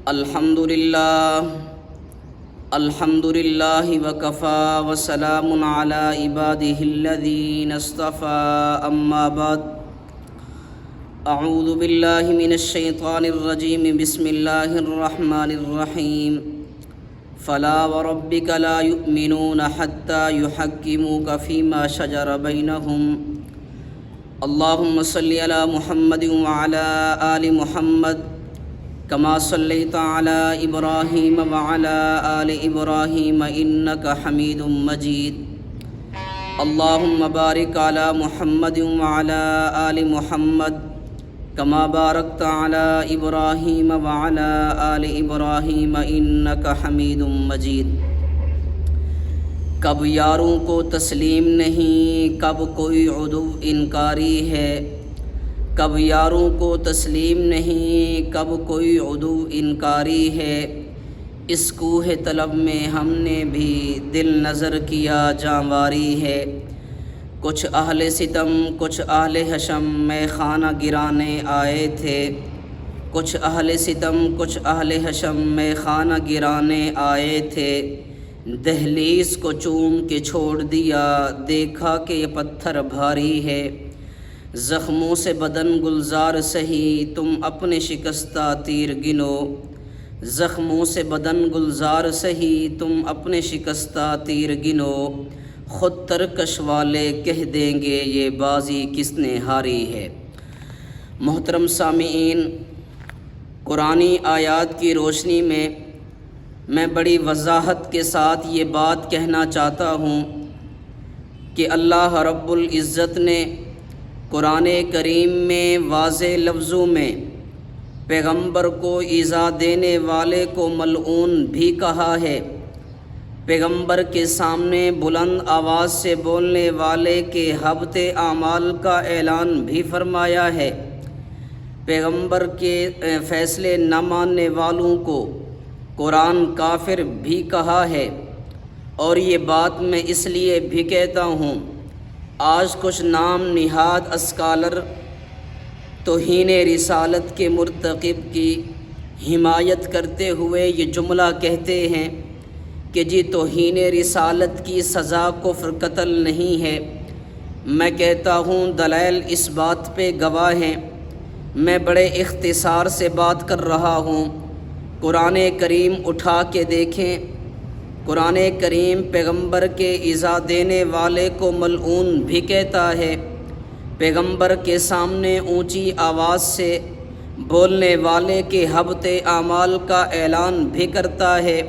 الحمدللہ وکفا وسلام علی عبادہ الذین اصطفى اما بعد اعوذ باللہ من الشیطان الرجیم بسم اللہ الرحمن الرحیم فلا وربک لا یؤمنون حتی یحکموک فیما شجر بینہم اللہم صلی علی محمد وعلی آل محمد کما صلیت علی ابراہیم وعلی آل ابراہیم انک حمید مجید اللہم بارک علی محمد وعلی آل محمد کما بارکت علی ابراہیم وعلی آل ابراہیم انک حمید مجید۔ کب یاروں کو تسلیم نہیں، کب کوئی عدو انکاری ہے، کب یاروں کو تسلیم نہیں، کب کوئی عدو انکاری ہے، اس کوہ طلب میں ہم نے بھی دل نظر کیا جانواری ہے۔ کچھ اہل ستم کچھ اہل حشم میں خانہ گرانے آئے تھے، کچھ اہل ستم کچھ اہل حشم میں خانہ گرانے آئے تھے، دہلیز کو چوم کے چھوڑ دیا، دیکھا کہ یہ پتھر بھاری ہے، زخموں سے بدن گلزار سہی تم اپنے شکستہ تیر گنو، زخموں سے بدن گلزار سہی تم اپنے شکستہ تیر گنو، خود ترکش والے کہہ دیں گے یہ بازی کس نے ہاری ہے۔ محترم سامعین، قرآنی آیات کی روشنی میں بڑی وضاحت کے ساتھ یہ بات کہنا چاہتا ہوں کہ اللہ رب العزت نے قرآن کریم میں واضح لفظوں میں پیغمبر کو ایذا دینے والے کو ملعون بھی کہا ہے، پیغمبر کے سامنے بلند آواز سے بولنے والے کے حبط اعمال کا اعلان بھی فرمایا ہے، پیغمبر کے فیصلے نہ ماننے والوں کو قرآن کافر بھی کہا ہے۔ اور یہ بات میں اس لیے بھی کہتا ہوں، آج کچھ نام نہاد اسکالر توہین رسالت کے مرتکب کی حمایت کرتے ہوئے یہ جملہ کہتے ہیں کہ جی توہین رسالت کی سزا کفر قتل نہیں ہے۔ میں کہتا ہوں دلائل اس بات پہ گواہ ہیں، میں بڑے اختصار سے بات کر رہا ہوں۔ قرآن کریم اٹھا کے دیکھیں، قرآن کریم پیغمبر کے ایذا دینے والے کو ملعون بھی کہتا ہے، پیغمبر کے سامنے اونچی آواز سے بولنے والے کے حبط اعمال کا اعلان بھی کرتا ہے،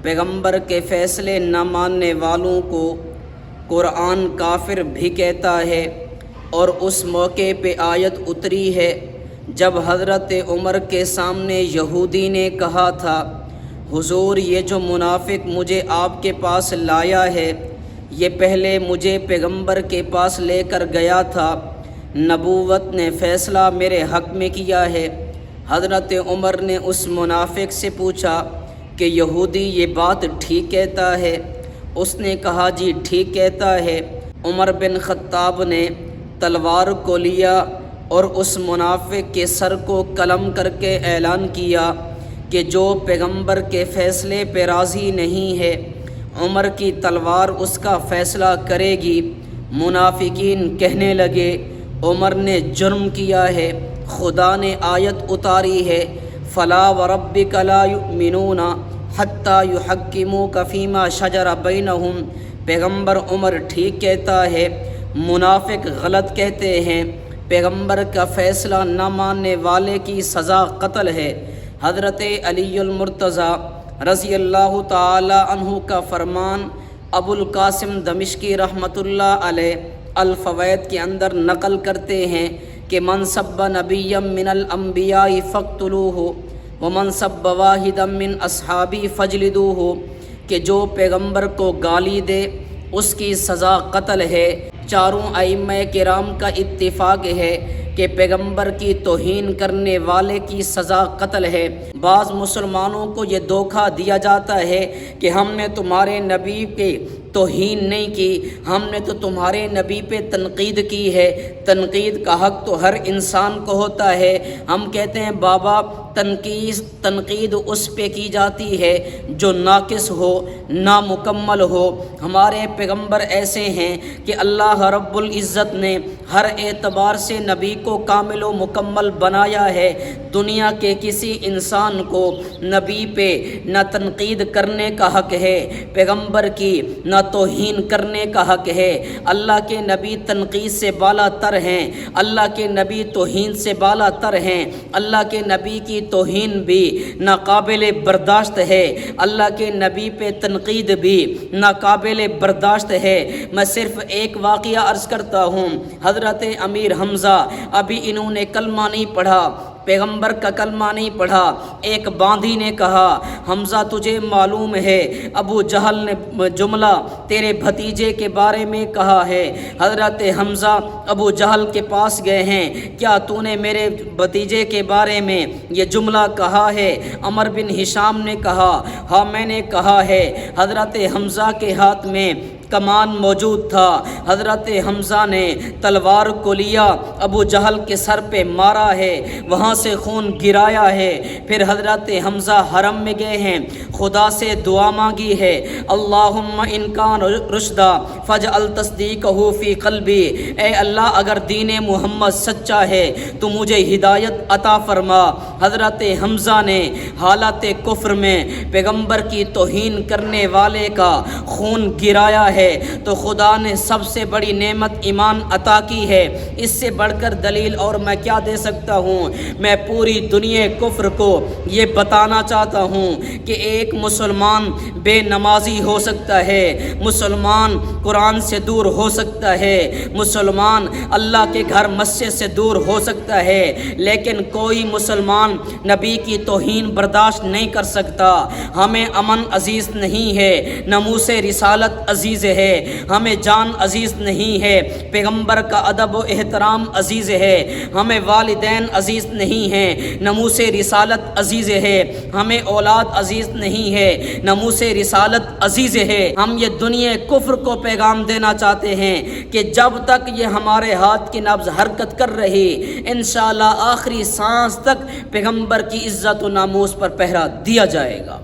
پیغمبر کے فیصلے نہ ماننے والوں کو قرآن کافر بھی کہتا ہے۔ اور اس موقع پہ آیت اتری ہے جب حضرت عمر کے سامنے یہودی نے کہا تھا، حضور یہ جو منافق مجھے آپ کے پاس لایا ہے یہ پہلے مجھے پیغمبر کے پاس لے کر گیا تھا، نبوت نے فیصلہ میرے حق میں کیا ہے۔ حضرت عمر نے اس منافق سے پوچھا کہ یہودی یہ بات ٹھیک کہتا ہے؟ اس نے کہا جی ٹھیک کہتا ہے۔ عمر بن خطاب نے تلوار کو لیا اور اس منافق کے سر کو قلم کر کے اعلان کیا کہ جو پیغمبر کے فیصلے پہ راضی نہیں ہے عمر کی تلوار اس کا فیصلہ کرے گی۔ منافقین کہنے لگے عمر نے جرم کیا ہے، خدا نے آیت اتاری ہے فلا وربک لا یؤمنون حتی یحکموک فیما شجر بینہم، پیغمبر عمر ٹھیک کہتا ہے، منافق غلط کہتے ہیں، پیغمبر کا فیصلہ نہ ماننے والے کی سزا قتل ہے۔ حضرت علی المرتضیٰ رضی اللہ تعالی عنہ کا فرمان ابو القاسم دمشقی رحمۃ اللہ علیہ الفوائد کے اندر نقل کرتے ہیں کہ من سب نبیا من الانبیاء فاقتلوہ ومن سب واحدا من اصحابی فاجلدوہ، کہ جو پیغمبر کو گالی دے اس کی سزا قتل ہے۔ چاروں ائمہ کرام کا اتفاق ہے کہ پیغمبر کی توہین کرنے والے کی سزا قتل ہے۔ بعض مسلمانوں کو یہ دھوکہ دیا جاتا ہے کہ ہم نے تمہارے نبی کے توہین نہیں کی، ہم نے تو تمہارے نبی پہ تنقید کی ہے۔ تنقید کا حق تو ہر انسان کو ہوتا ہے۔ ہم کہتے ہیں بابا تنقید اس پہ کی جاتی ہے جو ناقص ہو، نامکمل ہو۔ ہمارے پیغمبر ایسے ہیں کہ اللہ رب العزت نے ہر اعتبار سے نبی کو کامل و مکمل بنایا ہے۔ دنیا کے کسی انسان کو نبی پہ نہ تنقید کرنے کا حق ہے، پیغمبر کی نہ توہین کرنے کا حق ہے۔ اللہ کے نبی تنقید سے بالا تر ہیں، اللہ کے نبی توہین سے بالا تر ہیں۔ اللہ کے نبی کی توہین بھی ناقابل برداشت ہے، اللہ کے نبی پہ تنقید بھی ناقابل برداشت ہے۔ میں صرف ایک واقعہ عرض کرتا ہوں۔ حضرت امیر حمزہ، ابھی انہوں نے کلمہ نہیں پڑھا، پیغمبر کا کلمہ نہیں پڑھا۔ ایک باندھی نے کہا حمزہ تجھے معلوم ہے ابو جہل نے جملہ تیرے بھتیجے کے بارے میں کہا ہے۔ حضرت حمزہ ابو جہل کے پاس گئے ہیں، کیا تو نے میرے بھتیجے کے بارے میں یہ جملہ کہا ہے؟ عمر بن ہشام نے کہا ہاں میں نے کہا ہے۔ حضرت حمزہ کے ہاتھ میں کمان موجود تھا، حضرت حمزہ نے تلوار کو لیا، ابو جہل کے سر پہ مارا ہے، وہاں سے خون گرایا ہے۔ پھر حضرت حمزہ حرم میں گئے ہیں، خدا سے دعا مانگی ہے اللہم ان کان رشدا فاجعل تصدیقہ فی قلبی، اے اللہ اگر دین محمد سچا ہے تو مجھے ہدایت عطا فرما۔ حضرت حمزہ نے حالت کفر میں پیغمبر کی توہین کرنے والے کا خون گرایا ہے، تو خدا نے سب سے بڑی نعمت ایمان عطا کی ہے۔ اس سے بڑھ کر دلیل اور میں کیا دے سکتا ہوں؟ میں پوری دنیا کفر کو یہ بتانا چاہتا ہوں کہ ایک مسلمان بے نمازی ہو سکتا ہے، مسلمان قرآن سے دور ہو سکتا ہے، مسلمان اللہ کے گھر مسجد سے دور ہو سکتا ہے، لیکن کوئی مسلمان نبی کی توہین برداشت نہیں کر سکتا۔ ہمیں امن عزیز نہیں ہے، ناموس رسالت عزیز ہے، ہمیں جان عزیز نہیں ہے، پیغمبر کا ادب و احترام عزیز ہے، ہمیں والدین عزیز نہیں ہیں، ناموس رسالت عزیز ہے، ہمیں اولاد عزیز نہیں ہے، ناموس رسالت عزیز ہے۔ ہم یہ دنیا کفر کو پیغام دینا چاہتے ہیں کہ جب تک یہ ہمارے ہاتھ کی نبض حرکت کر رہی، انشاءاللہ آخری سانس تک پیغمبر کی عزت و ناموس پر پہرا دیا جائے گا۔